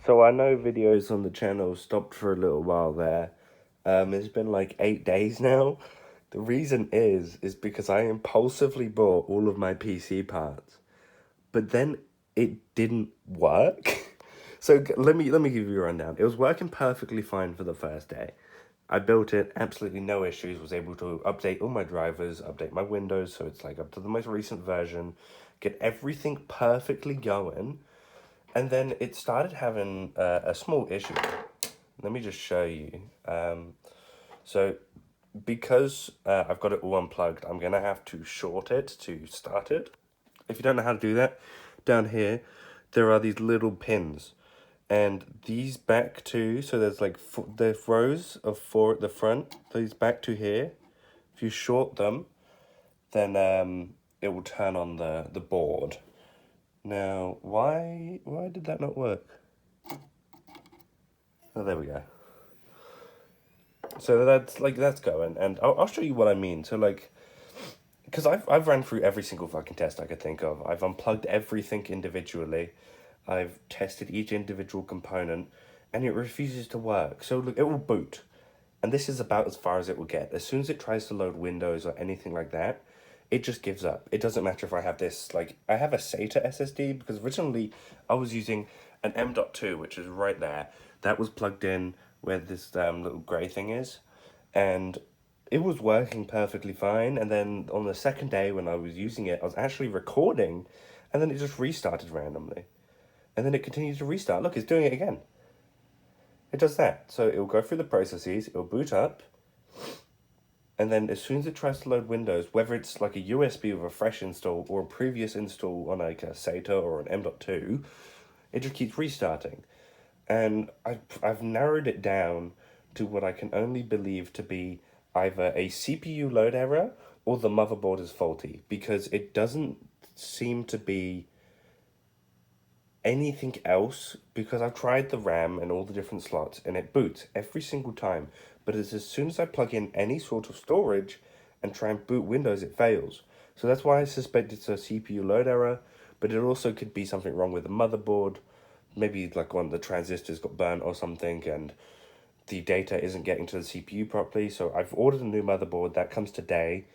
So I know videos on the channel stopped for a little while there. It's been like 8 days now. The reason is because I impulsively bought all of my PC parts, but then it didn't work. So let me give you a rundown. It was working perfectly fine for the first day. I built it, absolutely no issues, was able to update all my drivers, update my Windows so it's like up to the most recent version, get everything perfectly going. And then it started having a small issue. Let me just show you. So because I've got it all unplugged, I'm going to have to short it to start it. If you don't know how to do that, down here, there are these little pins. And these back to, so there's like the rows of four at the front, these back to here. If you short them, then it will turn on the board. Now, why did that not work? Oh, there we go. So that's going, and I'll show you what I mean. So like, because I've ran through every single fucking test I could think of. I've unplugged everything individually. I've tested each individual component, and it refuses to work. So look, it will boot, and this is about as far as it will get. As soon as it tries to load Windows or anything like that, it just gives up. It doesn't matter if I have this, like, I have a SATA SSD, because originally I was using an M.2, which is right there. That was plugged in where this little grey thing is, and it was working perfectly fine. And then on the second day when I was using it, I was actually recording, and then it just restarted randomly. And then it continues to restart. Look, it's doing it again. It does that. So it will go through the processes, it will boot up, and then as soon as it tries to load Windows, whether it's like a USB with a fresh install or a previous install on like a SATA or an M.2, it just keeps restarting. And I've narrowed it down to what I can only believe to be either a CPU load error or the motherboard is faulty, because it doesn't seem to be anything else, because I've tried the RAM and all the different slots and it boots every single time. But as soon as I plug in any sort of storage and try and boot Windows, it fails. So that's why I suspect it's a CPU load error, but it also could be something wrong with the motherboard. Maybe like one of the transistors got burnt or something, and the data isn't getting to the CPU properly. So I've ordered a new motherboard that comes today.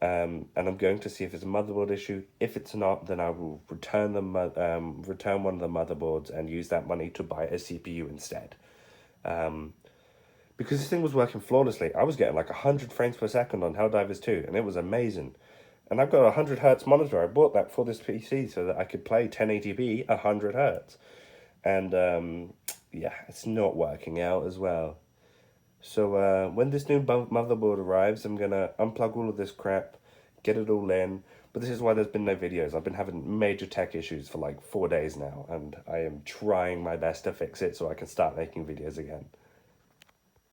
And I'm going to see if it's a motherboard issue. If it's not, then I will return return one of the motherboards and use that money to buy a CPU instead. Because this thing was working flawlessly. I was getting like 100 frames per second on Helldivers 2, and it was amazing. And I've got a 100 hertz monitor. I bought that for this PC so that I could play 1080p 100 hertz. And yeah, it's not working out as well. So when this new motherboard arrives, I'm gonna unplug all of this crap, get it all in. But this is why there's been no videos. I've been having major tech issues for like 4 days now, and I am trying my best to fix it so I can start making videos again.